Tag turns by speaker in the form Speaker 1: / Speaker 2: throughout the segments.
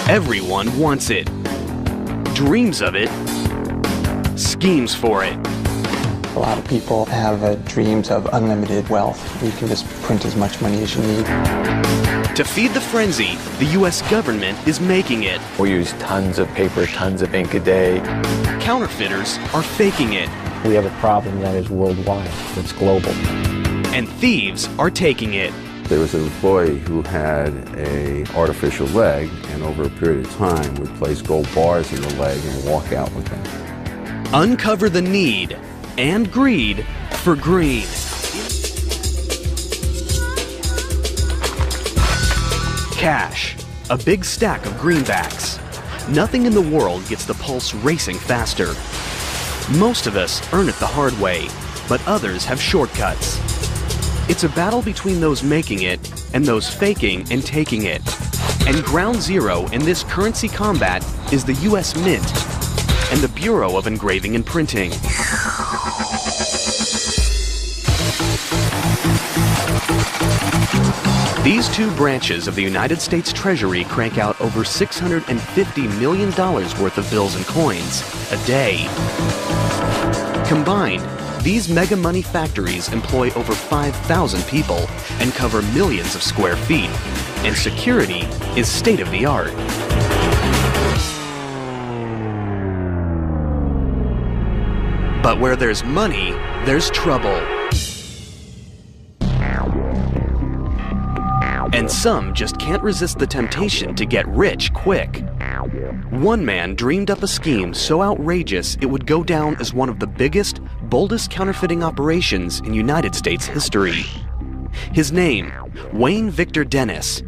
Speaker 1: Everyone wants it, dreams of it, schemes for it.
Speaker 2: A lot of people have dreams of unlimited wealth. You can just print as much money as you need.
Speaker 1: To feed the frenzy, the U.S. government is making it.
Speaker 3: We use tons of paper, tons of ink a day.
Speaker 1: Counterfeiters are faking it.
Speaker 4: We have a problem that is worldwide, it's global.
Speaker 1: And thieves are taking it.
Speaker 5: There was an employee who had an artificial leg, and over a period of time would place gold bars in the leg and walk out with them.
Speaker 1: Uncover the need and greed for green. Cash, a big stack of greenbacks. Nothing in the world gets the pulse racing faster. Most of us earn it the hard way, but others have shortcuts. It's a battle between those making it and those faking and taking it. And ground zero in this currency combat is the U.S. Mint and the Bureau of Engraving and Printing. These two branches of the United States Treasury crank out over $650 million worth of bills and coins a day. Combined, these mega money factories employ over 5,000 people and cover millions of square feet, and security is state-of-the-art. But where there's money, there's trouble. And some just can't resist the temptation to get rich quick. One man dreamed up a scheme so outrageous it would go down as one of the biggest, boldest counterfeiting operations in United States history. His name, Wayne Victor Dennis.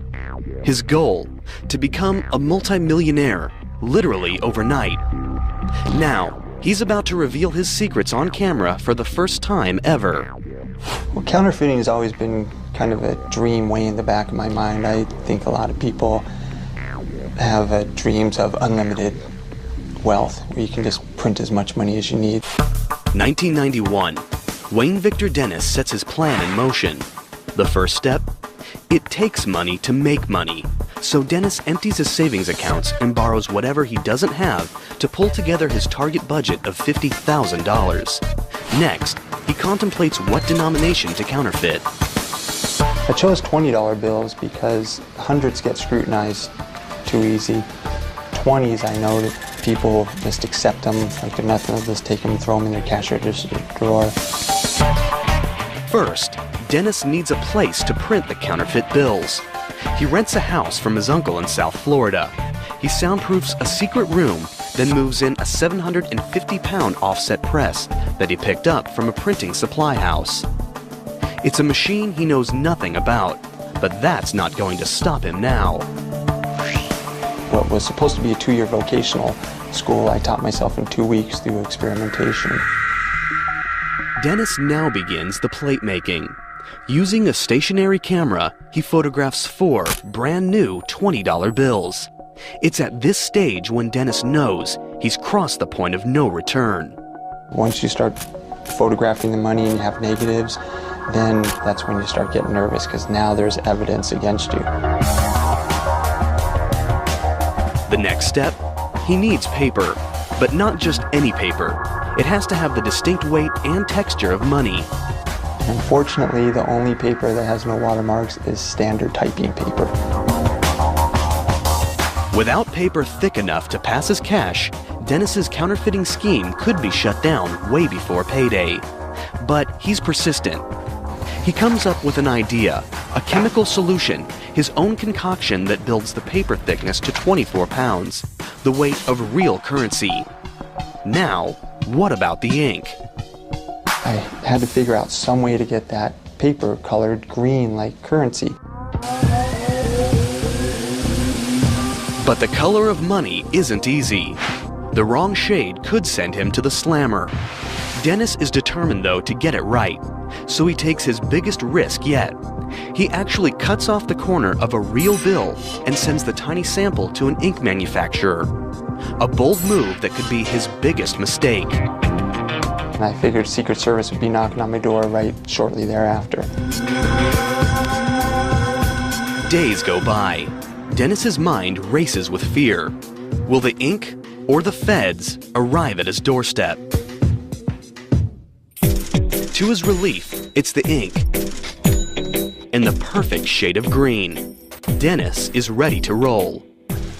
Speaker 1: His goal, to become a multimillionaire, literally overnight. Now, he's about to reveal his secrets on camera for the first time ever.
Speaker 2: Well, counterfeiting has always been kind of a dream way in the back of my mind. I think a lot of people have dreams of unlimited wealth, where you can just print as much money as you need.
Speaker 1: 1991, Wayne Victor Dennis sets his plan in motion. The first step? It takes money to make money. So Dennis empties his savings accounts and borrows whatever he doesn't have to pull together his target budget of $50,000. Next, he contemplates what denomination to counterfeit.
Speaker 2: I chose $20 bills because hundreds get scrutinized too easy. 20s, I know that people just accept them like they're nothing. They'll just take them and throw them in their cash register drawer.
Speaker 1: First, Dennis needs a place to print the counterfeit bills. He rents a house from his uncle in South Florida. He soundproofs a secret room, then moves in a 750-pound offset press that he picked up from a printing supply house. It's a machine he knows nothing about, but that's not going to stop him now.
Speaker 2: What was supposed to be a 2-year vocational school, I taught myself in 2 weeks through experimentation.
Speaker 1: Dennis now begins the plate making. Using a stationary camera, he photographs 4 brand new $20 bills. It's at this stage when Dennis knows he's crossed the point of no return.
Speaker 2: Once you start photographing the money and you have negatives, then that's when you start getting nervous, because now there's evidence against you.
Speaker 1: The next step? He needs paper, but not just any paper. It has to have the distinct weight and texture of money.
Speaker 2: Unfortunately, the only paper that has no watermarks is standard typing paper.
Speaker 1: Without paper thick enough to pass as cash, Dennis's counterfeiting scheme could be shut down way before payday. But he's persistent. He comes up with an idea, a chemical solution, his own concoction that builds the paper thickness to 24 pounds, the weight of real currency. Now, what about the ink?
Speaker 2: I had to figure out some way to get that paper colored green like currency.
Speaker 1: But the color of money isn't easy. The wrong shade could send him to the slammer. Dennis is determined, though, to get it right, so he takes his biggest risk yet. He actually cuts off the corner of a real bill and sends the tiny sample to an ink manufacturer. A bold move that could be his biggest mistake.
Speaker 2: And I figured Secret Service would be knocking on my door right shortly thereafter.
Speaker 1: Days go by. Dennis's mind races with fear. Will the ink or the feds arrive at his doorstep? To his relief, it's the ink, in the perfect shade of green. Dennis is ready to roll.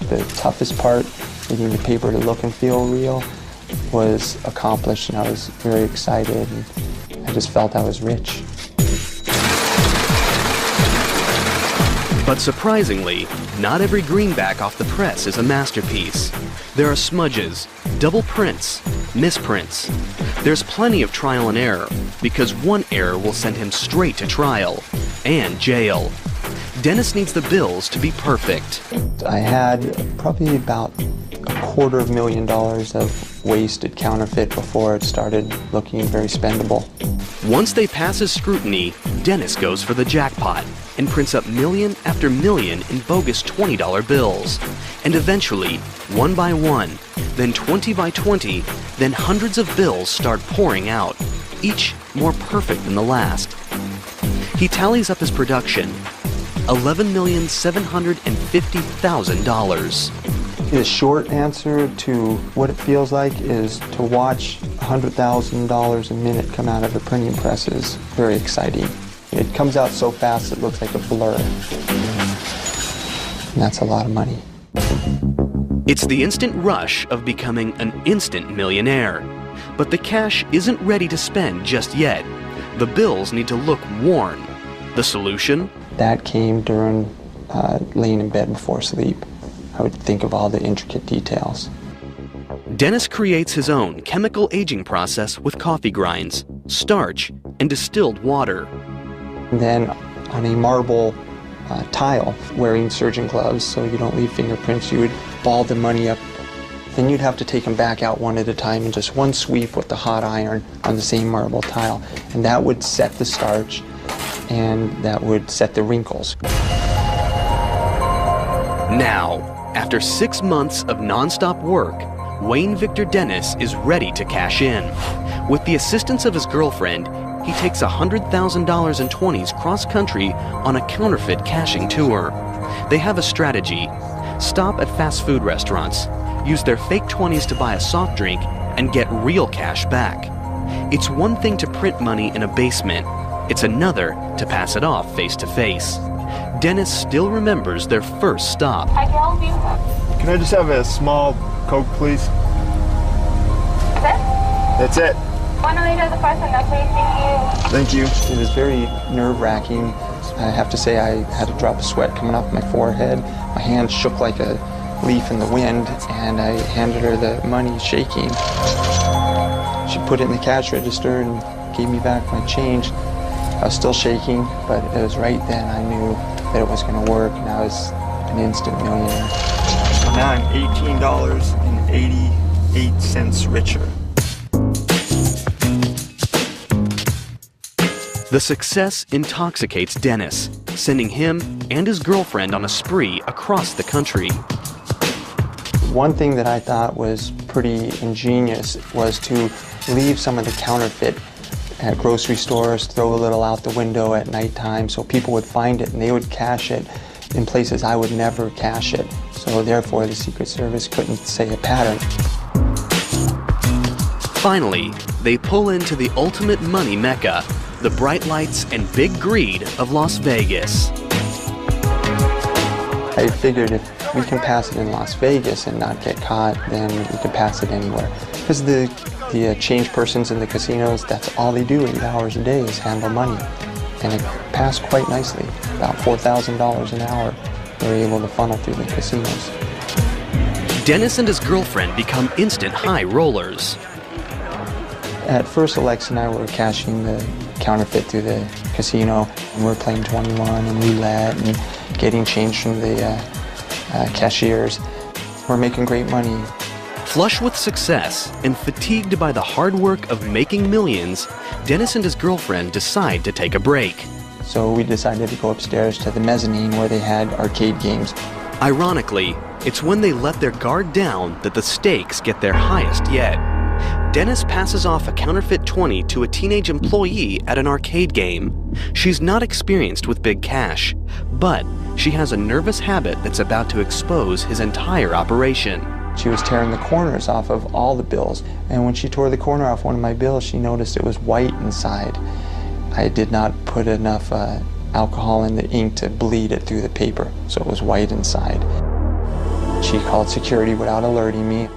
Speaker 2: The toughest part, getting the paper to look and feel real, was accomplished, and I was very excited, and I just felt I was rich.
Speaker 1: But surprisingly, not every greenback off the press is a masterpiece. There are smudges, double prints, misprints. There's plenty of trial and error, because one error will send him straight to trial and jail. Dennis needs the bills to be perfect.
Speaker 2: I had probably about $250,000 of wasted counterfeit before it started looking very spendable.
Speaker 1: Once they pass his scrutiny, Dennis goes for the jackpot and prints up million after million in bogus $20 bills. And eventually, one by one, then 20 by 20, then hundreds of bills start pouring out, each more perfect than the last. He tallies up his production, $11,750,000.
Speaker 2: The short answer to what it feels like is to watch $100,000 a minute come out of the printing press is very exciting. It comes out so fast it looks like a blur. And that's a lot of money.
Speaker 1: It's the instant rush of becoming an instant millionaire. But the cash isn't ready to spend just yet. The bills need to look worn. The solution?
Speaker 2: That came during laying in bed before sleep. I would think of all the intricate details.
Speaker 1: Dennis creates his own chemical aging process with coffee grinds, starch, and distilled water.
Speaker 2: And then on a marble tile, wearing surgeon gloves so you don't leave fingerprints, you would ball the money up. Then you'd have to take them back out one at a time in just one sweep with the hot iron on the same marble tile. And that would set the starch, and that would set the wrinkles.
Speaker 1: Now, after 6 months of non-stop work, Wayne Victor Dennis is ready to cash in. With the assistance of his girlfriend, he takes $100,000 in 20s cross-country on a counterfeit cashing tour. They have a strategy. Stop at fast food restaurants, use their fake 20s to buy a soft drink, and get real cash back. It's one thing to print money in a basement. It's another to pass it off face-to-face. Dennis still remembers their first stop.
Speaker 6: I can help you.
Speaker 7: Can I just have a small Coke, please? That's it.
Speaker 6: Want to later the person that's
Speaker 7: Thank you.
Speaker 2: It was very nerve-wracking. I have to say I had a drop of sweat coming off my forehead. My hand shook like a leaf in the wind, and I handed her the money shaking. She put it in the cash register and gave me back my change. I was still shaking, but it was right then I knew that it was going to work, and I was an instant millionaire. Now I'm $18.88 richer.
Speaker 1: The success intoxicates Dennis, sending him and his girlfriend on a spree across the country.
Speaker 2: One thing that I thought was pretty ingenious was to leave some of the counterfeit at grocery stores, throw a little out the window at nighttime so people would find it and they would cash it in places I would never cash it. So therefore the Secret Service couldn't say a pattern.
Speaker 1: Finally, they pull into the ultimate money mecca, the bright lights and big greed of Las Vegas.
Speaker 2: I figured if we can pass it in Las Vegas and not get caught, then we can pass it anywhere. Because the change persons in the casinos, that's all they do 8 hours a day is handle money. And it passed quite nicely, about $4,000 an hour they were able to funnel through the casinos.
Speaker 1: Dennis and his girlfriend become instant high rollers.
Speaker 2: At first, Alexa and I were cashing the counterfeit through the casino, and we're playing 21 and roulette and getting change from the cashiers. We're making great money.
Speaker 1: Flush with success and fatigued by the hard work of making millions, Dennis and his girlfriend decide to take a break.
Speaker 2: So we decided to go upstairs to the mezzanine where they had arcade games.
Speaker 1: Ironically, it's when they let their guard down that the stakes get their highest yet. Dennis passes off a counterfeit 20 to a teenage employee at an arcade game. She's not experienced with big cash, but she has a nervous habit that's about to expose his entire operation.
Speaker 2: She was tearing the corners off of all the bills, and when she tore the corner off one of my bills, she noticed it was white inside. I did not put enough alcohol in the ink to bleed it through the paper, so it was white inside. She called security without alerting me.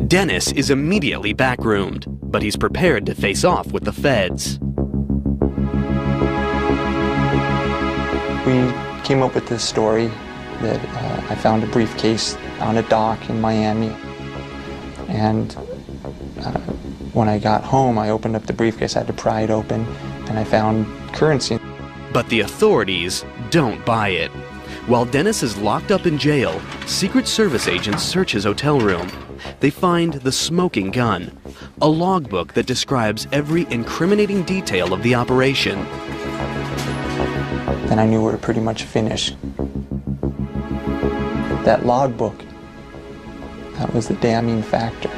Speaker 1: Dennis is immediately backroomed, but he's prepared to face off with the feds.
Speaker 2: We came up with this story that I found a briefcase on a dock in Miami, and when I got home, I opened up the briefcase. I had to pry it open, and I found currency.
Speaker 1: But the authorities don't buy it. While Dennis is locked up in jail, Secret Service agents search his hotel room. They find the smoking gun, a logbook that describes every incriminating detail of the operation.
Speaker 2: Then I knew we were pretty much finished. That logbook, that was the damning factor.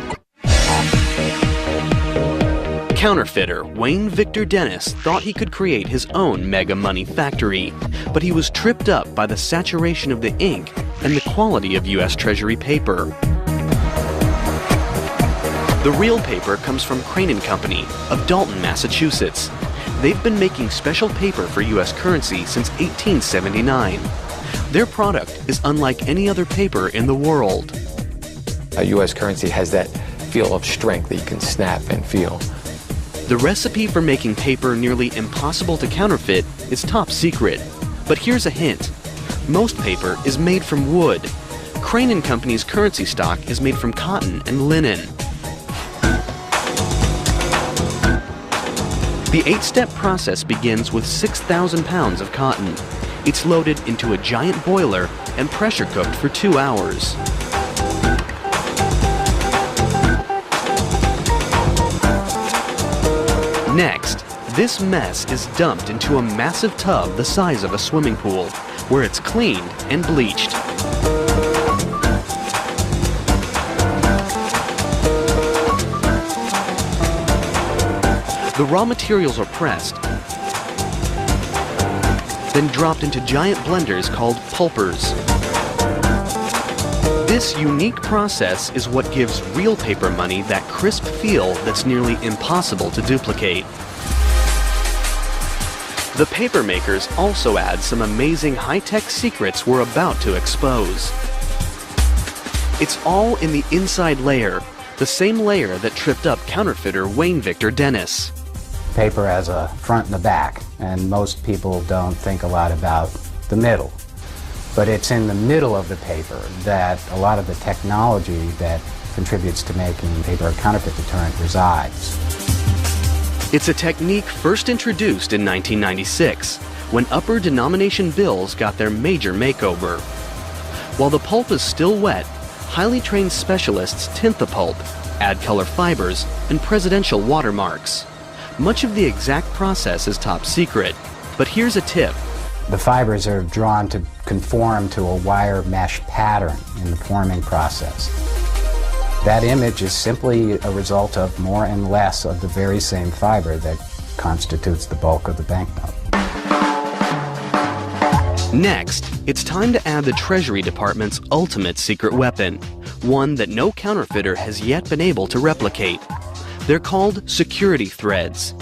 Speaker 1: Counterfeiter Wayne Victor Dennis thought he could create his own mega money factory, but he was tripped up by the saturation of the ink and the quality of U.S. Treasury paper. The real paper comes from Crane & Company of Dalton, Massachusetts. They've been making special paper for U.S. currency since 1879. Their product is unlike any other paper in the world.
Speaker 3: A U.S. currency has that feel of strength that you can snap and feel.
Speaker 1: The recipe for making paper nearly impossible to counterfeit is top secret. But here's a hint. Most paper is made from wood. Crane & Company's currency stock is made from cotton and linen. The 8-step process begins with 6,000 pounds of cotton. It's loaded into a giant boiler and pressure cooked for 2 hours. Next, this mess is dumped into a massive tub the size of a swimming pool, where it's cleaned and bleached. The raw materials are pressed, then dropped into giant blenders called pulpers. This unique process is what gives real paper money that crisp feel that's nearly impossible to duplicate. The paper makers also add some amazing high-tech secrets we're about to expose. It's all in the inside layer, the same layer that tripped up counterfeiter Wayne Victor Dennis.
Speaker 8: Paper has a front and a back, and most people don't think a lot about the middle. But it's in the middle of the paper that a lot of the technology that contributes to making paper a counterfeit deterrent resides.
Speaker 1: It's a technique first introduced in 1996, when upper denomination bills got their major makeover. While the pulp is still wet, highly trained specialists tint the pulp, add color fibers, and presidential watermarks. Much of the exact process is top secret, but here's a tip.
Speaker 8: The fibers are drawn to conform to a wire mesh pattern in the forming process. That image is simply a result of more and less of the very same fiber that constitutes the bulk of the banknote.
Speaker 1: Next, it's time to add the Treasury Department's ultimate secret weapon, one that no counterfeiter has yet been able to replicate. They're called security threads.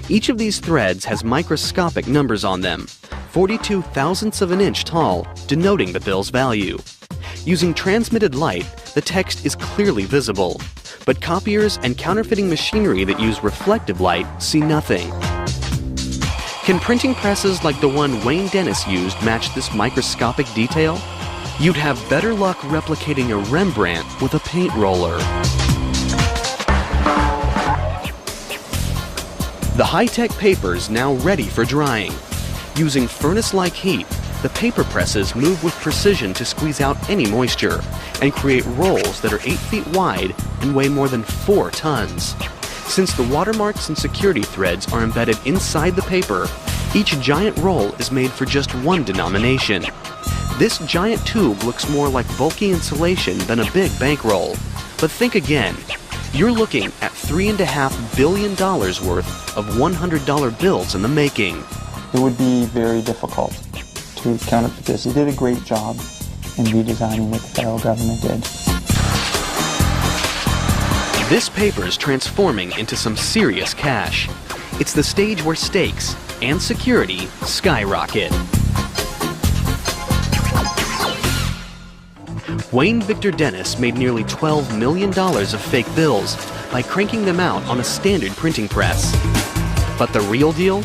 Speaker 1: Each of these threads has microscopic numbers on them, 42 thousandths of an inch tall, denoting the bill's value. Using transmitted light, the text is clearly visible, but copiers and counterfeiting machinery that use reflective light see nothing. Can printing presses like the one Wayne Dennis used match this microscopic detail? You'd have better luck replicating a Rembrandt with a paint roller. The high-tech paper's now ready for drying. Using furnace-like heat, the paper presses move with precision to squeeze out any moisture and create rolls that are 8 feet wide and weigh more than 4 tons. Since the watermarks and security threads are embedded inside the paper, each giant roll is made for just one denomination. This giant tube looks more like bulky insulation than a big bankroll. But think again. You're looking at $3.5 billion worth of $100 bills in the making.
Speaker 2: It would be very difficult to counterfeit this. He did a great job in redesigning what the federal government did.
Speaker 1: This paper is transforming into some serious cash. It's the stage where stakes and security skyrocket. Wayne Victor Dennis made nearly $12 million of fake bills by cranking them out on a standard printing press. But the real deal?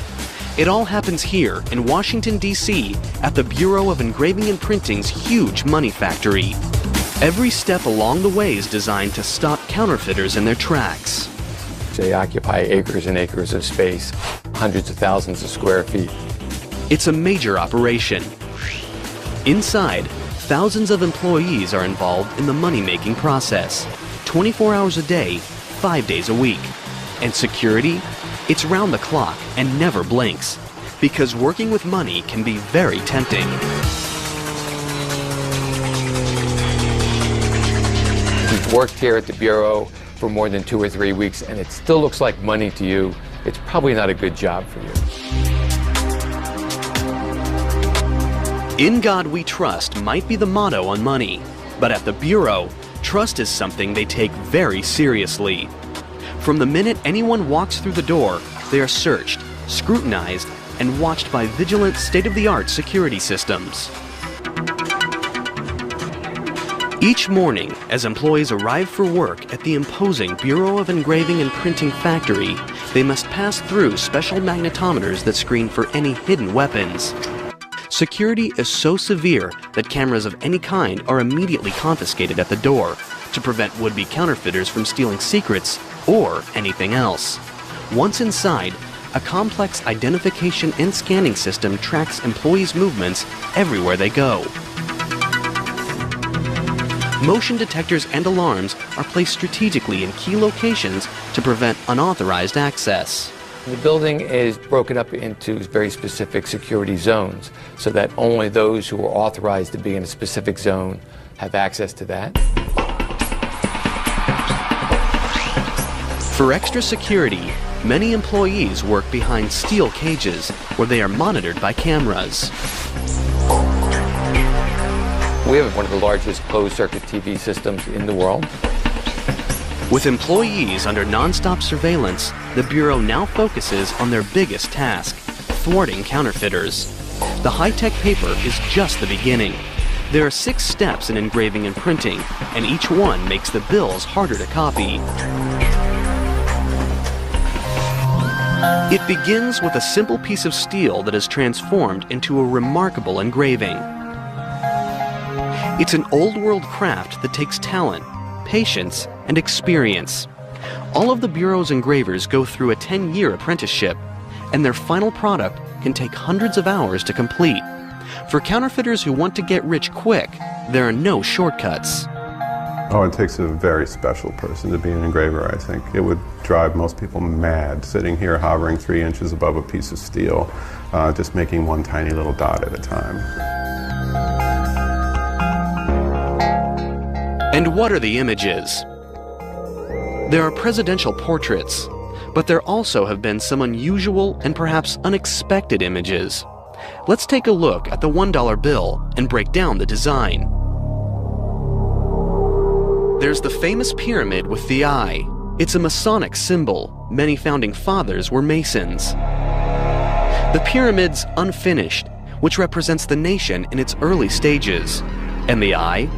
Speaker 1: It all happens here in Washington, D.C. at the Bureau of Engraving and Printing's huge money factory. Every step along the way is designed to stop counterfeiters in their tracks.
Speaker 3: They occupy acres and acres of space, hundreds of thousands of square feet.
Speaker 1: It's a major operation. Inside, thousands of employees are involved in the money-making process, 24 hours a day, 5 days a week. And security? It's round the clock and never blinks, because working with money can be very tempting.
Speaker 3: You've worked here at the Bureau for more than 2 or 3 weeks and it still looks like money to you. It's probably not a good job for you.
Speaker 1: In God we trust might be the motto on money, but at the Bureau, trust is something they take very seriously. From the minute anyone walks through the door, they are searched, scrutinized, and watched by vigilant state-of-the-art security systems. Each morning, as employees arrive for work at the imposing Bureau of Engraving and Printing factory, they must pass through special magnetometers that screen for any hidden weapons. Security is so severe that cameras of any kind are immediately confiscated at the door to prevent would-be counterfeiters from stealing secrets or anything else. Once inside, a complex identification and scanning system tracks employees' movements everywhere they go. Motion detectors and alarms are placed strategically in key locations to prevent unauthorized access.
Speaker 3: The building is broken up into very specific security zones so that only those who are authorized to be in a specific zone have access to that.
Speaker 1: For extra security, many employees work behind steel cages where they are monitored by cameras.
Speaker 3: We have one of the largest closed-circuit TV systems in the world.
Speaker 1: With employees under non-stop surveillance, the Bureau now focuses on their biggest task, thwarting counterfeiters. The high-tech paper is just the beginning. There are 6 steps in engraving and printing, and each one makes the bills harder to copy. It begins with a simple piece of steel that is transformed into a remarkable engraving. It's an old-world craft that takes talent, patience, and experience. All of the Bureau's engravers go through a 10-year apprenticeship, and their final product can take hundreds of hours to complete. For counterfeiters who want to get rich quick, there are no shortcuts.
Speaker 9: Oh, it takes a very special person to be an engraver, I think. It would drive most people mad, sitting here hovering 3 inches above a piece of steel, just making one tiny little dot at a time.
Speaker 1: And what are the images? There are presidential portraits, but there also have been some unusual and perhaps unexpected images. Let's take a look at the $1 bill and break down the design. There's the famous pyramid with the eye. It's a Masonic symbol. Many founding fathers were Masons. The pyramid's unfinished, which represents the nation in its early stages. And the eye?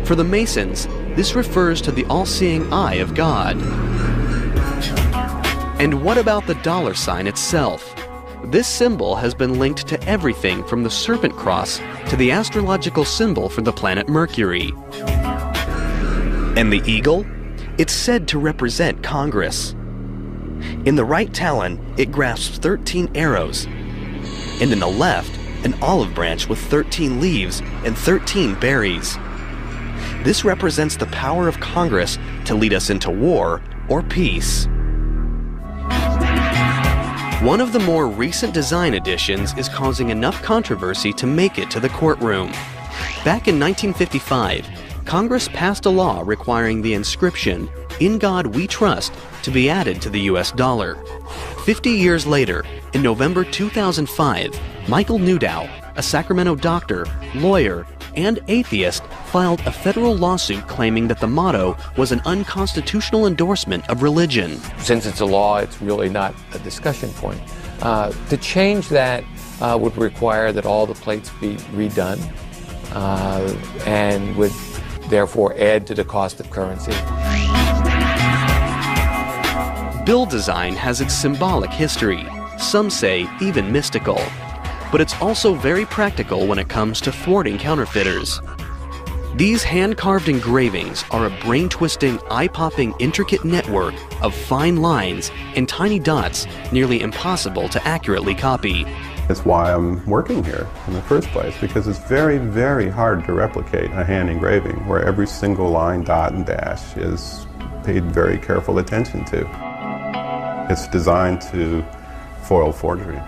Speaker 1: For the Masons, this refers to the all-seeing eye of God. And what about the dollar sign itself? This symbol has been linked to everything from the serpent cross to the astrological symbol for the planet Mercury. And the eagle? It's said to represent Congress. In the right talon, it grasps 13 arrows, and in the left, an olive branch with 13 leaves and 13 berries. This represents the power of Congress to lead us into war or peace. One of the more recent design additions is causing enough controversy to make it to the courtroom. Back in 1955, Congress passed a law requiring the inscription, "In God We Trust," to be added to the US dollar. 50 years later, in November 2005, Michael Newdow, a Sacramento doctor, lawyer, and atheist, filed a federal lawsuit claiming that the motto was an unconstitutional endorsement of religion.
Speaker 3: Since it's a law, it's really not a discussion point. To change that would require that all the plates be redone and would therefore add to the cost of currency.
Speaker 1: Bill design has its symbolic history, some say even mystical, but it's also very practical when it comes to thwarting counterfeiters. These hand-carved engravings are a brain-twisting, eye-popping, intricate network of fine lines and tiny dots nearly impossible to accurately copy.
Speaker 9: That's why I'm working here in the first place, because it's very, very hard to replicate a hand engraving where every single line, dot, and dash is paid very careful attention to. It's designed to foil forgery.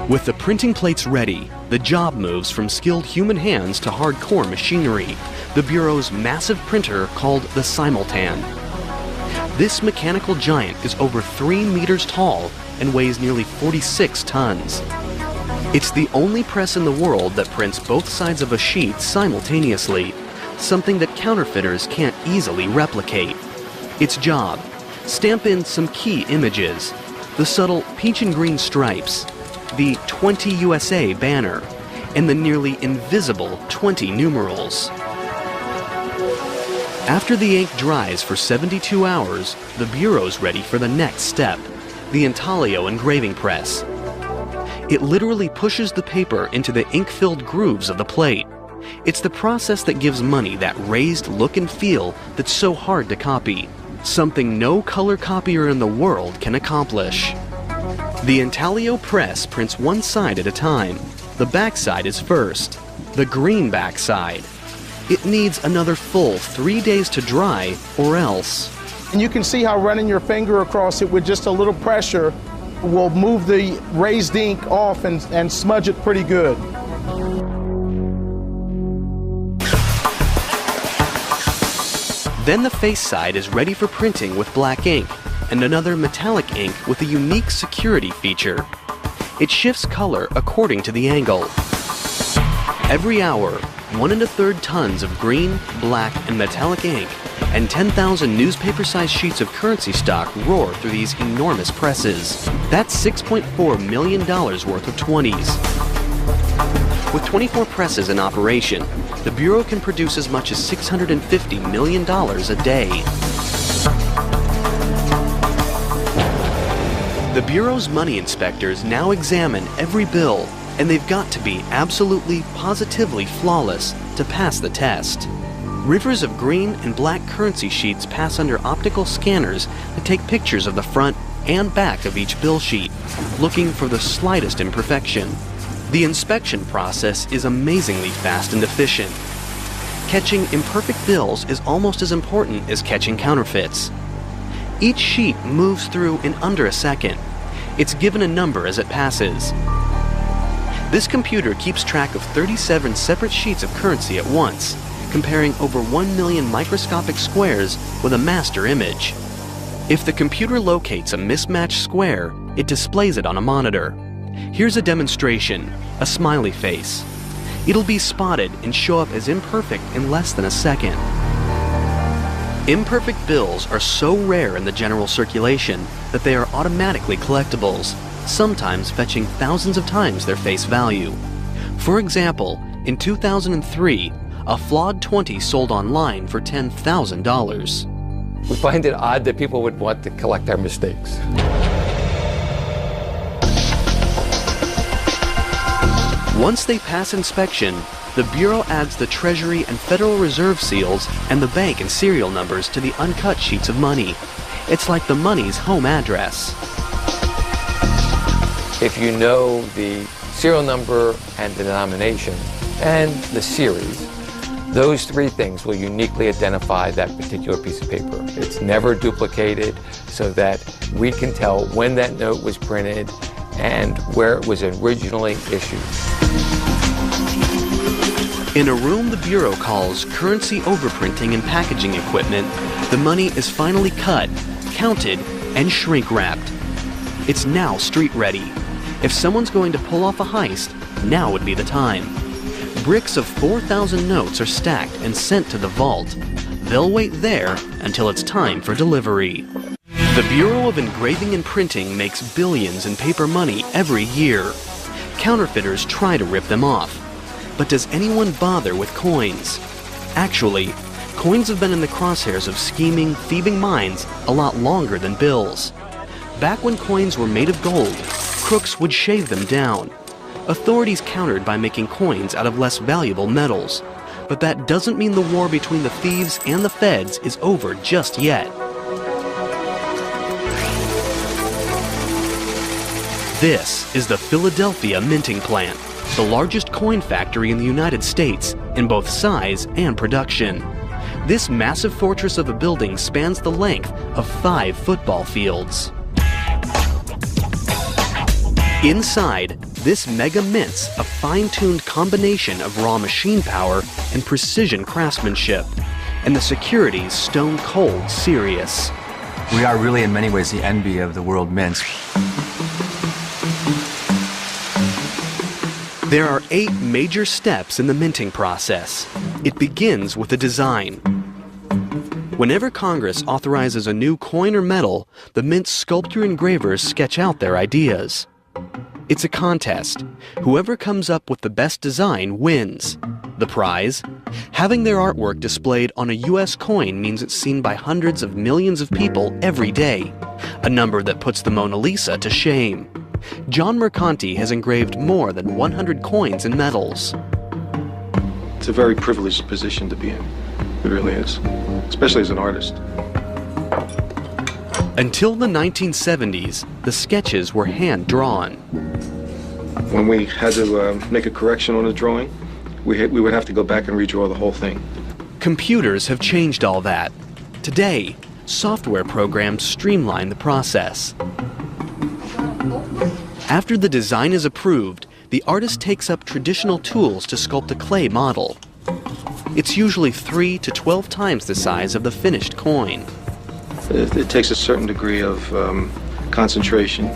Speaker 1: With the printing plates ready, the job moves from skilled human hands to hardcore machinery, the Bureau's massive printer called the Simultan. This mechanical giant is over 3 meters tall and weighs nearly 46 tons. It's the only press in the world that prints both sides of a sheet simultaneously, something that counterfeiters can't easily replicate. Its job: stamp in some key images, the subtle peach and green stripes, the 20 USA banner, and the nearly invisible 20 numerals. After the ink dries for 72 hours, the Bureau's ready for the next step, the intaglio engraving press. It literally pushes the paper into the ink-filled grooves of the plate. It's the process that gives money that raised look and feel that's so hard to copy, something no color copier in the world can accomplish. The intaglio press prints one side at a time. The back side is first, the green back side. It needs another full 3 days to dry, or else.
Speaker 10: And you can see how running your finger across it with just a little pressure will move the raised ink off and smudge it pretty good.
Speaker 1: Then the face side is ready for printing with black ink and another metallic ink with a unique security feature. It shifts color according to the angle. Every hour, 1 1/3 tons of green, black, and metallic ink and 10,000 newspaper-sized sheets of currency stock roar through these enormous presses. That's $6.4 million worth of 20s. With 24 presses in operation, the Bureau can produce as much as $650 million a day. The Bureau's money inspectors now examine every bill, and they've got to be absolutely, positively flawless to pass the test. Rivers of green and black currency sheets pass under optical scanners that take pictures of the front and back of each bill sheet, looking for the slightest imperfection. The inspection process is amazingly fast and efficient. Catching imperfect bills is almost as important as catching counterfeits. Each sheet moves through in under a second. It's given a number as it passes. This computer keeps track of 37 separate sheets of currency at once, comparing over 1 million microscopic squares with a master image. If the computer locates a mismatched square, it displays it on a monitor. Here's a demonstration, a smiley face. It'll be spotted and show up as imperfect in less than a second. Imperfect bills are so rare in the general circulation that they are automatically collectibles, sometimes fetching thousands of times their face value. For example, in 2003, a flawed 20 sold online for $10,000.
Speaker 3: We find it odd that people would want to collect our mistakes.
Speaker 1: Once they pass inspection, the Bureau adds the Treasury and Federal Reserve seals and the bank and serial numbers to the uncut sheets of money. It's like the money's home address.
Speaker 3: If you know the serial number and the denomination and the series, those three things will uniquely identify that particular piece of paper. It's never duplicated, so that we can tell when that note was printed and where it was originally issued.
Speaker 1: In a room the Bureau calls currency overprinting and packaging equipment, the money is finally cut, counted, and shrink-wrapped. It's now street-ready. If someone's going to pull off a heist, now would be the time. Bricks of 4,000 notes are stacked and sent to the vault. They'll wait there until it's time for delivery. The Bureau of Engraving and Printing makes billions in paper money every year. Counterfeiters try to rip them off. But does anyone bother with coins? Actually, coins have been in the crosshairs of scheming, thieving minds a lot longer than bills. Back when coins were made of gold, crooks would shave them down. Authorities countered by making coins out of less valuable metals. But that doesn't mean the war between the thieves and the feds is over just yet. This is the Philadelphia Minting Plant, the largest coin factory in the United States in both size and production. This massive fortress of a building spans the length of 5 football fields. Inside, this mega mints a fine-tuned combination of raw machine power and precision craftsmanship, and the security's stone cold serious.
Speaker 11: We are really in many ways the envy of the world mints.
Speaker 1: There are 8 major steps in the minting process. It begins with a design. Whenever Congress authorizes a new coin or metal, the Mint's sculptor engravers sketch out their ideas. It's a contest. Whoever comes up with the best design wins. The prize? Having their artwork displayed on a U.S. coin means it's seen by hundreds of millions of people every day, a number that puts the Mona Lisa to shame. John Mercanti has engraved more than 100 coins and medals.
Speaker 12: It's a very privileged position to be in. It really is, especially as an artist.
Speaker 1: Until the 1970s, the sketches were hand-drawn.
Speaker 12: When we had to make a correction on a drawing, we would have to go back and redraw the whole thing.
Speaker 1: Computers have changed all that. Today, software programs streamline the process. After the design is approved, the artist takes up traditional tools to sculpt a clay model. It's usually 3 to 12 times the size of the finished coin.
Speaker 12: It takes a certain degree of concentration.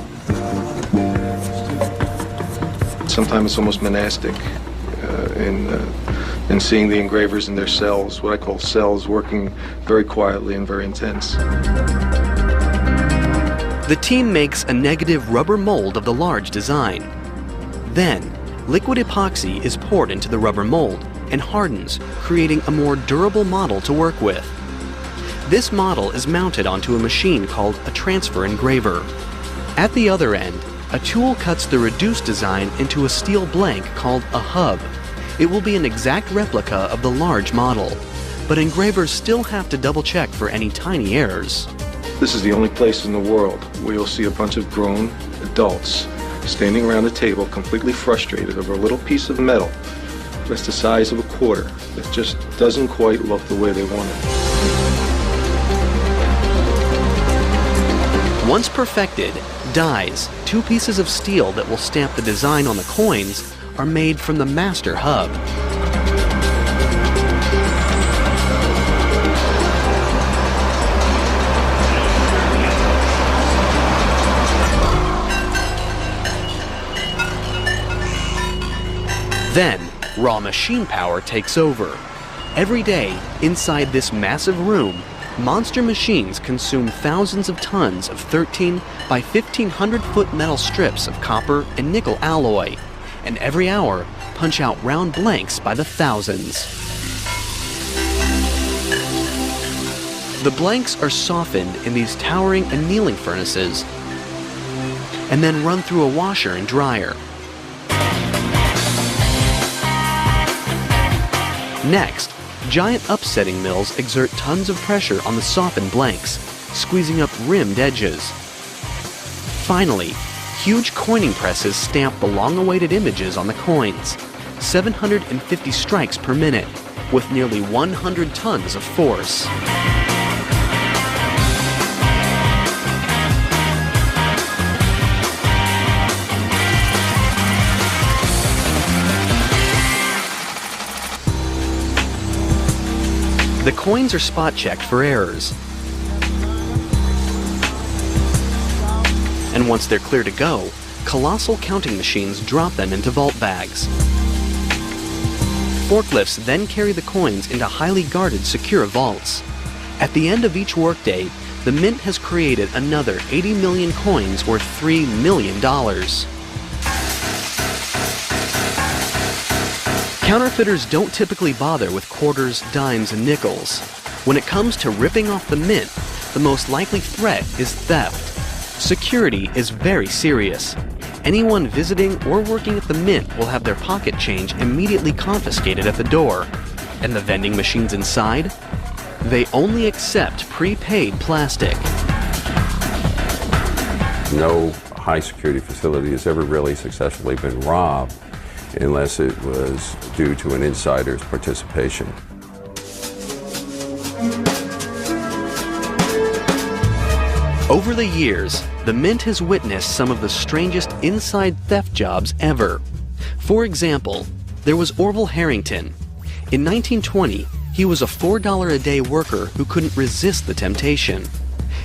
Speaker 12: Sometimes it's almost monastic in seeing the engravers in their cells, what I call cells, working very quietly and very intense.
Speaker 1: The team makes a negative rubber mold of the large design. Then, liquid epoxy is poured into the rubber mold and hardens, creating a more durable model to work with. This model is mounted onto a machine called a transfer engraver. At the other end, a tool cuts the reduced design into a steel blank called a hub. It will be an exact replica of the large model, but engravers still have to double-check for any tiny errors.
Speaker 12: This is the only place in the world where you'll see a bunch of grown adults standing around a table completely frustrated over a little piece of metal that's the size of a quarter that just doesn't quite look the way they want it.
Speaker 1: Once perfected, dies, 2 pieces of steel that will stamp the design on the coins, are made from the master hub. Then, raw machine power takes over. Every day, inside this massive room, monster machines consume thousands of tons of 13 by 1,500-foot metal strips of copper and nickel alloy, and every hour punch out round blanks by the thousands. The blanks are softened in these towering annealing furnaces and then run through a washer and dryer. Next, giant upsetting mills exert tons of pressure on the softened blanks, squeezing up rimmed edges. Finally, huge coining presses stamp the long-awaited images on the coins, 750 strikes per minute, with nearly 100 tons of force. The coins are spot-checked for errors. And once they're clear to go, colossal counting machines drop them into vault bags. Forklifts then carry the coins into highly guarded, secure vaults. At the end of each workday, the Mint has created another 80 million coins worth $3 million. Counterfeiters don't typically bother with quarters, dimes, and nickels. When it comes to ripping off the Mint, the most likely threat is theft. Security is very serious. Anyone visiting or working at the Mint will have their pocket change immediately confiscated at the door. And the vending machines inside? They only accept prepaid plastic.
Speaker 5: No high security facility has ever really successfully been robbed unless it was due to an insider's participation.
Speaker 1: Over the years, the Mint has witnessed some of the strangest inside theft jobs ever. For example, there was Orville Harrington. In 1920, he was a $4 a day worker who couldn't resist the temptation.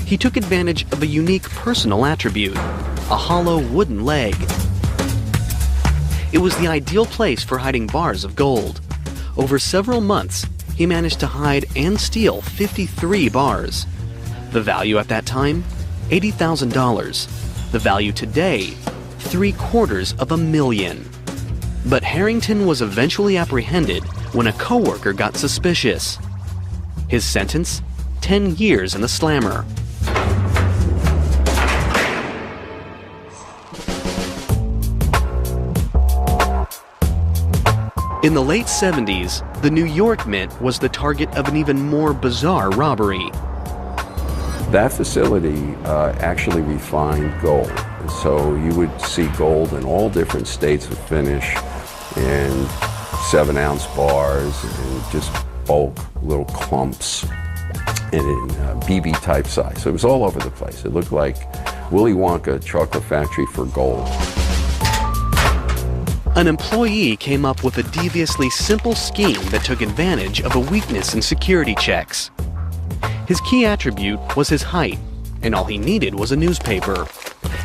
Speaker 1: He took advantage of a unique personal attribute, a hollow wooden leg. It was the ideal place for hiding bars of gold. Over several months, he managed to hide and steal 53 bars. The value at that time? $80,000. The value today? $750,000. But Harrington was eventually apprehended when a coworker got suspicious. His sentence? 10 years in the slammer. In the late 70s, the New York Mint was the target of an even more bizarre robbery.
Speaker 5: That facility actually refined gold. So you would see gold in all different states of finish in 7-ounce bars and just bulk little clumps and in BB type size. So it was all over the place. It looked like Willy Wonka chocolate factory for gold.
Speaker 1: An employee came up with a deviously simple scheme that took advantage of a weakness in security checks. His key attribute was his height, and all he needed was a newspaper.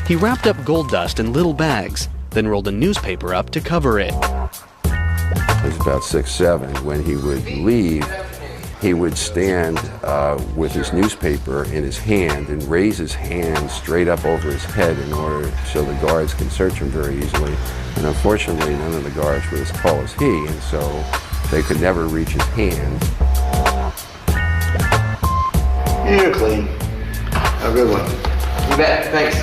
Speaker 1: He wrapped up gold dust in little bags, then rolled a newspaper up to cover it.
Speaker 5: He was about 6'7". When he would leave, he would stand with his newspaper in his hand and raise his hand straight up over his head in order so the guards can search him very easily. And unfortunately, none of the guards were as tall as he, and so they could never reach his hand.
Speaker 13: You're clean. Have a good one. You bet. Thanks.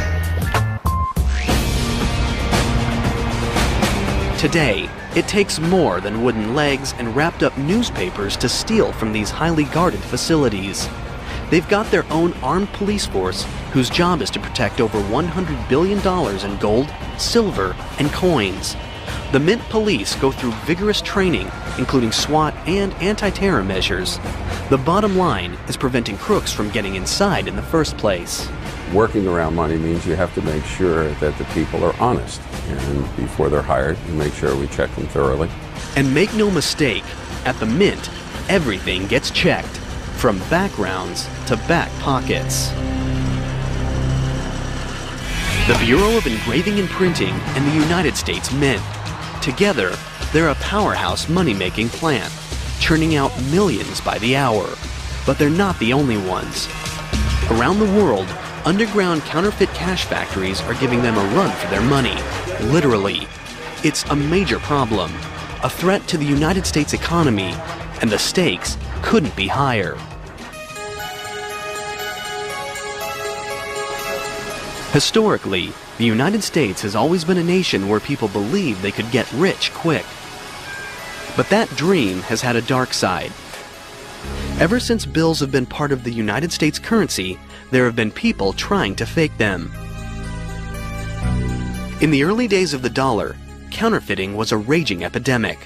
Speaker 1: Today, it takes more than wooden legs and wrapped up newspapers to steal from these highly guarded facilities. They've got their own armed police force whose job is to protect over $100 billion in gold, silver, and coins. The Mint police go through vigorous training, including SWAT and anti-terror measures. The bottom line is preventing crooks from getting inside in the first place.
Speaker 5: Working around money means you have to make sure that the people are honest. And before they're hired, we make sure we check them thoroughly.
Speaker 1: And make no mistake, at the Mint, everything gets checked, from backgrounds to back pockets. The Bureau of Engraving and Printing and the United States Mint. Together, they're a powerhouse money-making plant, churning out millions by the hour. But they're not the only ones. Around the world, underground counterfeit cash factories are giving them a run for their money, literally. It's a major problem, a threat to the United States economy, and the stakes couldn't be higher. Historically, the United States has always been a nation where people believed they could get rich quick. But that dream has had a dark side. Ever since bills have been part of the United States currency, there have been people trying to fake them. In the early days of the dollar, counterfeiting was a raging epidemic.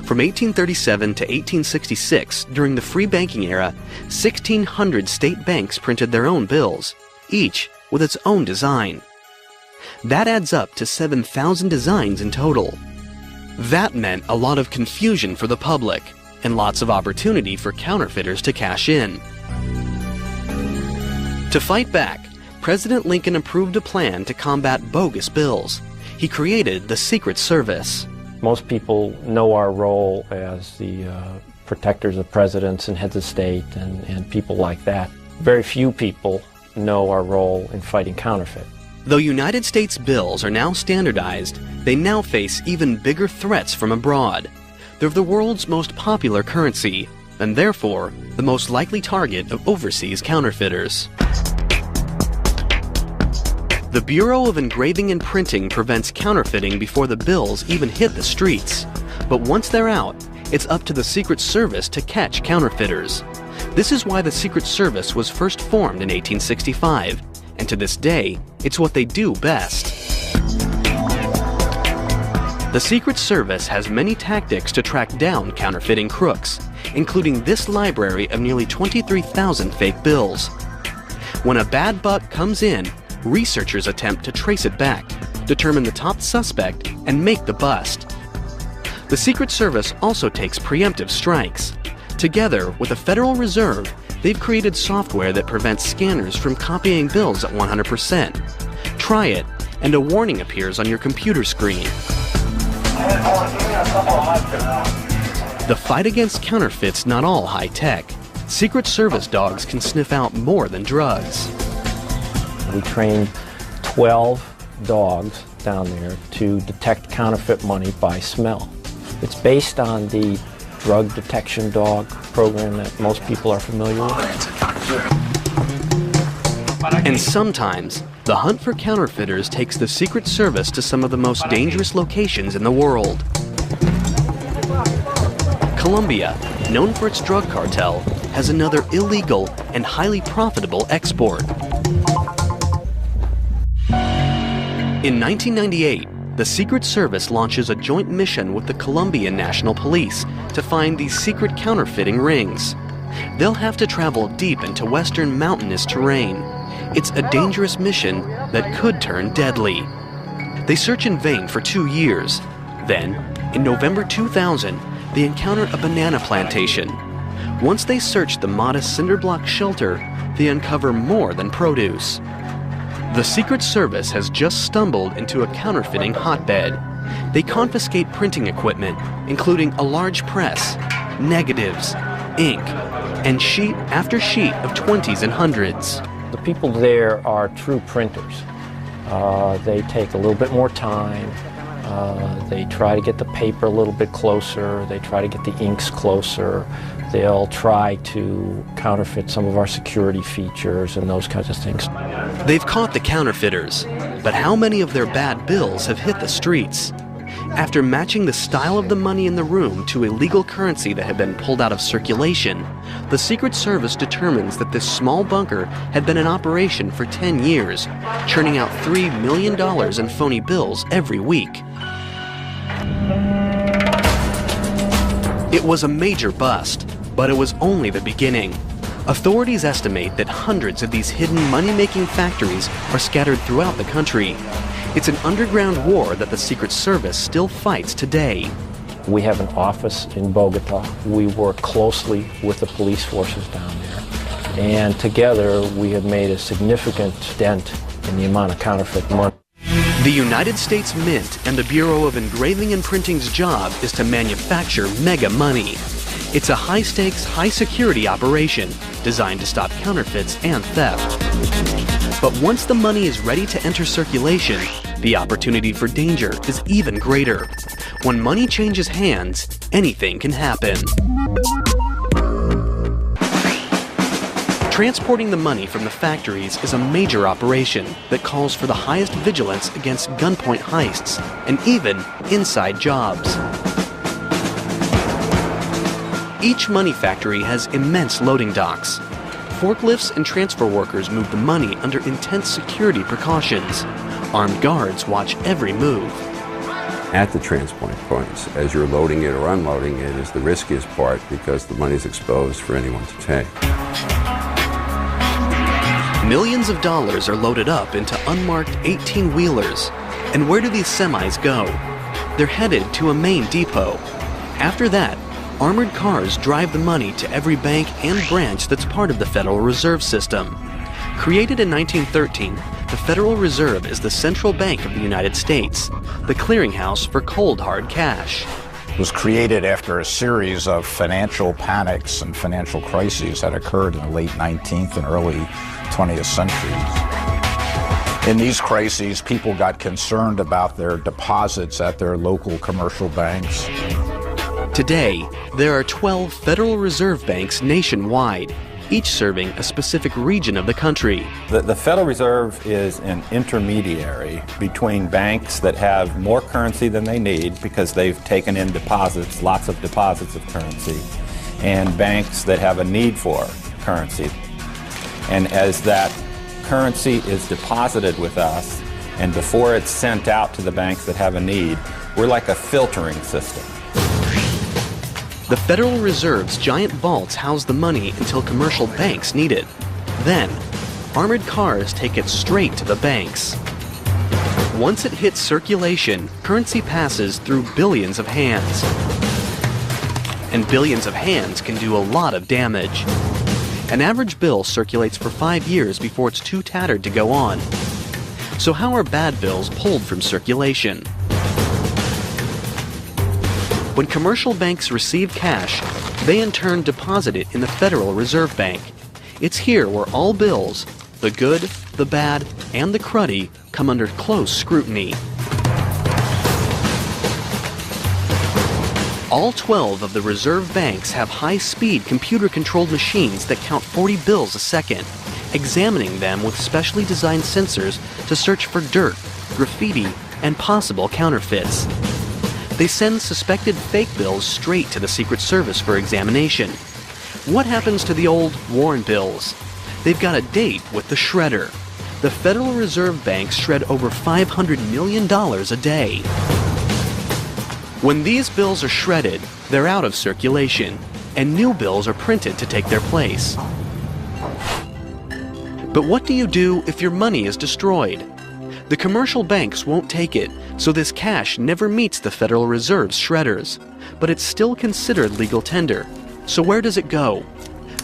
Speaker 1: From 1837 to 1866, during the free banking era, 1,600 state banks printed their own bills, each with its own design. That adds up to 7,000 designs in total. That meant a lot of confusion for the public, and lots of opportunity for counterfeiters to cash in. To fight back, President Lincoln approved a plan to combat bogus bills. He created the Secret Service.
Speaker 4: Most people know our role as the protectors of presidents and heads of state and people like that. Very few people know our role in fighting counterfeit.
Speaker 1: Though United States bills are now standardized, they now face even bigger threats from abroad. They're the world's most popular currency, and therefore the most likely target of overseas counterfeiters. The Bureau of Engraving and Printing prevents counterfeiting before the bills even hit the streets. But once they're out, it's up to the Secret Service to catch counterfeiters. This is why the Secret Service was first formed in 1865, and to this day, it's what they do best. The Secret Service has many tactics to track down counterfeiting crooks, including this library of nearly 23,000 fake bills. When a bad buck comes in, researchers attempt to trace it back, determine the top suspect, and make the bust. The Secret Service also takes preemptive strikes. Together with the Federal Reserve, they've created software that prevents scanners from copying bills at 100%. Try it, and a warning appears on your computer screen. The fight against counterfeit's not all high-tech. Secret Service dogs can sniff out more than drugs.
Speaker 4: We trained 12 dogs down there to detect counterfeit money by smell. It's based on the drug detection dog program that most people are familiar with.
Speaker 1: And sometimes, the hunt for counterfeiters takes the Secret Service to some of the most dangerous locations in the world. Colombia, known for its drug cartel, has another illegal and highly profitable export. In 1998, the Secret Service launches a joint mission with the Colombian National Police to find these secret counterfeiting rings. They'll have to travel deep into western mountainous terrain. It's a dangerous mission that could turn deadly. They search in vain for 2 years. Then, in November 2000, they encounter a banana plantation. Once they search the modest cinder-block shelter, they uncover more than produce. The Secret Service has just stumbled into a counterfeiting hotbed. They confiscate printing equipment, including a large press, negatives, ink, and sheet after sheet of 20s and 100s.
Speaker 4: The people there are true printers. They take a little bit more time. They try to get the paper a little bit closer. They try to get the inks closer. They'll try to counterfeit some of our security features and those kinds of things.
Speaker 1: They've caught the counterfeiters, but how many of their bad bills have hit the streets? After matching the style of the money in the room to illegal currency that had been pulled out of circulation, the Secret Service determines that this small bunker had been in operation for 10 years, churning out $3 million in phony bills every week. It was a major bust, but it was only the beginning. Authorities estimate that hundreds of these hidden money-making factories are scattered throughout the country. It's an underground war that the Secret Service still fights today.
Speaker 4: We have an office in Bogota. We work closely with the police forces down there. And together, we have made a significant dent in the amount of counterfeit money.
Speaker 1: The United States Mint and the Bureau of Engraving and Printing's job is to manufacture mega money. It's a high-stakes, high-security operation designed to stop counterfeits and theft. But once the money is ready to enter circulation, the opportunity for danger is even greater. When money changes hands, anything can happen. Transporting the money from the factories is a major operation that calls for the highest vigilance against gunpoint heists and even inside jobs. Each money factory has immense loading docks. Forklifts and transfer workers move the money under intense security precautions. Armed guards watch every move.
Speaker 5: At the transport points, as you're loading it or unloading it, is the riskiest part because the money's exposed for anyone to take.
Speaker 1: Millions of dollars are loaded up into unmarked 18-wheelers. And where do these semis go? They're headed to a main depot. After that, Armored cars drive the money to every bank and branch that's part of the Federal Reserve System. Created in 1913, the Federal Reserve is the central bank of the United States, the clearinghouse for cold, hard cash.
Speaker 14: It was created after a series of financial panics and financial crises that occurred in the late 19th and early 20th centuries. In these crises, people got concerned about their deposits at their local commercial banks.
Speaker 1: Today, there are 12 Federal Reserve banks nationwide, each serving a specific region of the country.
Speaker 15: The Federal Reserve is an intermediary between banks that have more currency than they need because they've taken in deposits, lots of deposits of currency, and banks that have a need for currency. And as that currency is deposited with us, and before it's sent out to the banks that have a need, we're like a filtering system.
Speaker 1: The Federal Reserve's giant vaults house the money until commercial banks need it. Then, armored cars take it straight to the banks. Once it hits circulation, currency passes through billions of hands. And billions of hands can do a lot of damage. An average bill circulates for 5 years before it's too tattered to go on. So how are bad bills pulled from circulation? When commercial banks receive cash, they in turn deposit it in the Federal Reserve Bank. It's here where all bills, the good, the bad, and the cruddy, come under close scrutiny. All 12 of the reserve banks have high-speed computer-controlled machines that count 40 bills a second, examining them with specially designed sensors to search for dirt, graffiti, and possible counterfeits. They send suspected fake bills straight to the Secret Service for examination. What happens to the old worn bills? They've got a date with the shredder. The Federal Reserve banks shred over $500 million a day. When these bills are shredded, they're out of circulation, and new bills are printed to take their place. But what do you do if your money is destroyed? The commercial banks won't take it, so this cash never meets the Federal Reserve's shredders. But it's still considered legal tender. So where does it go?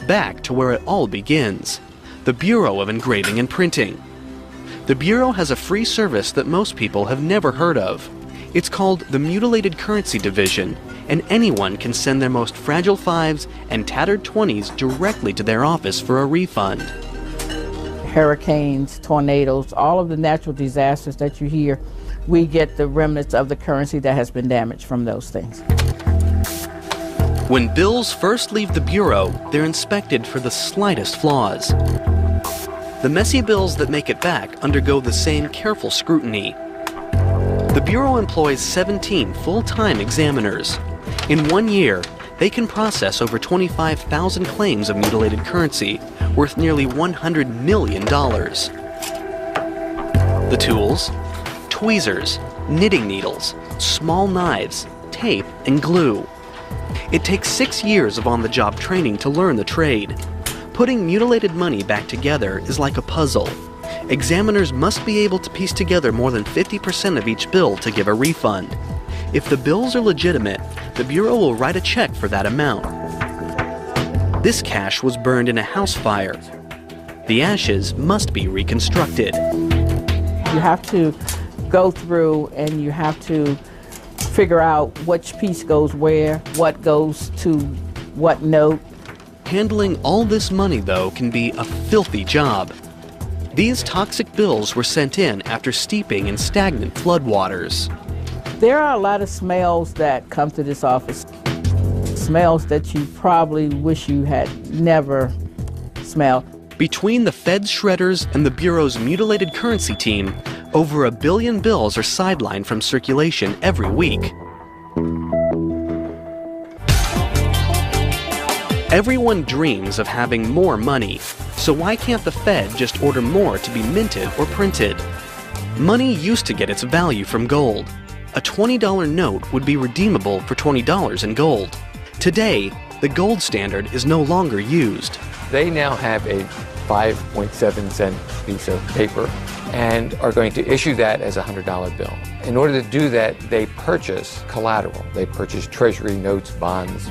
Speaker 1: Back to where it all begins, the Bureau of Engraving and Printing. The Bureau has a free service that most people have never heard of. It's called the Mutilated Currency Division, and anyone can send their most fragile 5s and tattered 20s directly to their office for a refund.
Speaker 16: Hurricanes, tornadoes, all of the natural disasters that you hear, we get the remnants of the currency that has been damaged from those things.
Speaker 1: When bills first leave the Bureau, they're inspected for the slightest flaws. The messy bills that make it back undergo the same careful scrutiny. The Bureau employs 17 full-time examiners. In 1 year, they can process over 25,000 claims of mutilated currency, worth nearly $100 million. The tools? Tweezers, knitting needles, small knives, tape, and glue. It takes 6 years of on-the-job training to learn the trade. Putting mutilated money back together is like a puzzle. Examiners must be able to piece together more than 50% of each bill to give a refund. If the bills are legitimate, the Bureau will write a check for that amount. This cash was burned in a house fire. The ashes must be reconstructed.
Speaker 16: You have to go through and you have to figure out which piece goes where, what goes to what note.
Speaker 1: Handling all this money, though, can be a filthy job. These toxic bills were sent in after steeping in stagnant floodwaters.
Speaker 16: There are a lot of smells that come to this office. Smells that you probably wish you had never smelled.
Speaker 1: Between the Fed's shredders and the Bureau's mutilated currency team, over 1 billion bills are sidelined from circulation every week. Everyone dreams of having more money, so why can't the Fed just order more to be minted or printed? Money used to get its value from gold. A $20 note would be redeemable for $20 in gold. Today, the gold standard is no longer used.
Speaker 3: They now have a 5.7 cent piece of paper and are going to issue that as a $100 bill. In order to do that, they purchase collateral. They purchase treasury notes, bonds,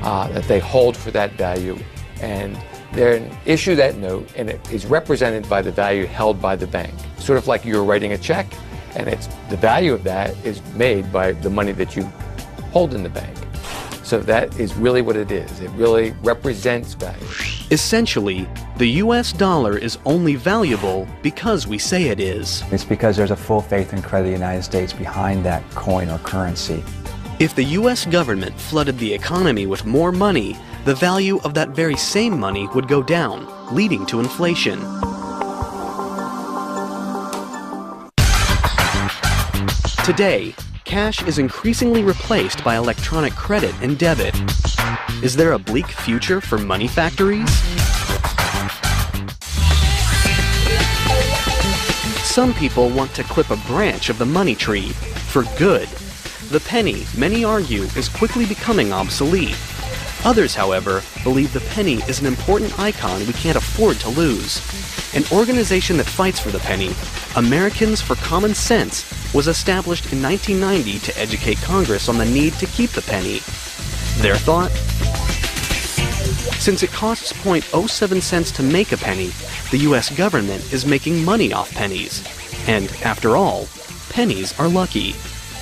Speaker 3: that they hold for that value, and they issue that note, and it is represented by the value held by the bank. Sort of like you're writing a check, and the value of that is made by the money that you hold in the bank. So that is really what it is. It really represents value.
Speaker 1: Essentially, the US dollar is only valuable because we say it is.
Speaker 11: It's because there's a full faith and credit of the United States behind that coin or currency.
Speaker 1: If the US government flooded the economy with more money, the value of that very same money would go down, leading to inflation. Today, cash is increasingly replaced by electronic credit and debit. Is there a bleak future for money factories? Some people want to clip a branch of the money tree for good. The penny, many argue, is quickly becoming obsolete. Others, however, believe the penny is an important icon we can't afford to lose. An organization that fights for the penny, Americans for Common Sense, was established in 1990 to educate Congress on the need to keep the penny. Their thought? Since it costs 0.07 cents to make a penny, the US government is making money off pennies. And after all, pennies are lucky.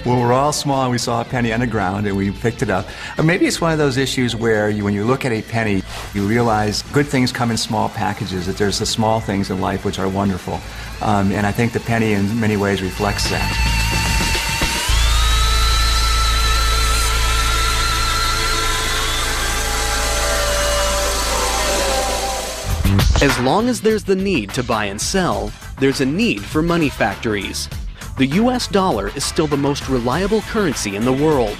Speaker 11: Well, we're all small and we saw a penny on the ground and we picked it up. Or maybe it's one of those issues where when you look at a penny, you realize good things come in small packages, that there's the small things in life which are wonderful. And I think the penny in many ways reflects that.
Speaker 1: As long as there's the need to buy and sell, there's a need for money factories. The US dollar is still the most reliable currency in the world.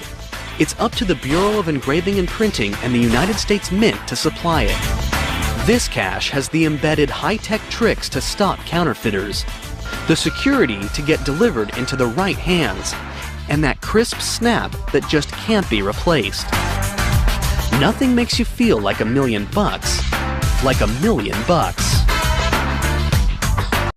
Speaker 1: It's up to the Bureau of Engraving and Printing and the United States Mint to supply it. This cash has the embedded high-tech tricks to stop counterfeiters, the security to get delivered into the right hands, and that crisp snap that just can't be replaced. Nothing makes you feel like $1 million, like $1 million.